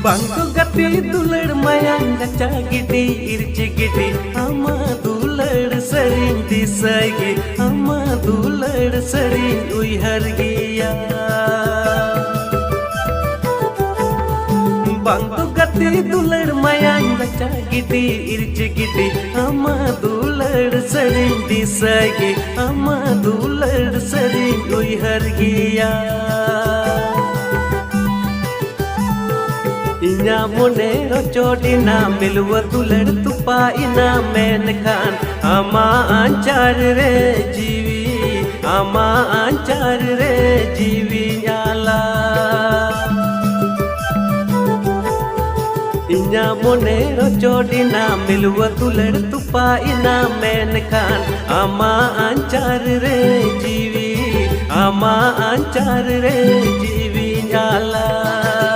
Bangku gati dular mayang gacha gidi irci gidi ama dular sering disagi ama dular sering uihar giya Bangku gati dular mayang gacha gidi irci gidi ama dular sering disagi ama dular sering uihar giya Inya mone rocodina milwa dular tupa ina menkan ama ancar re jiwi ama ancar re jiwi nyala Inya mone rocodina milwa dular tupa ina menkan ama ancar re jiwi ama ancar re jiwi nyala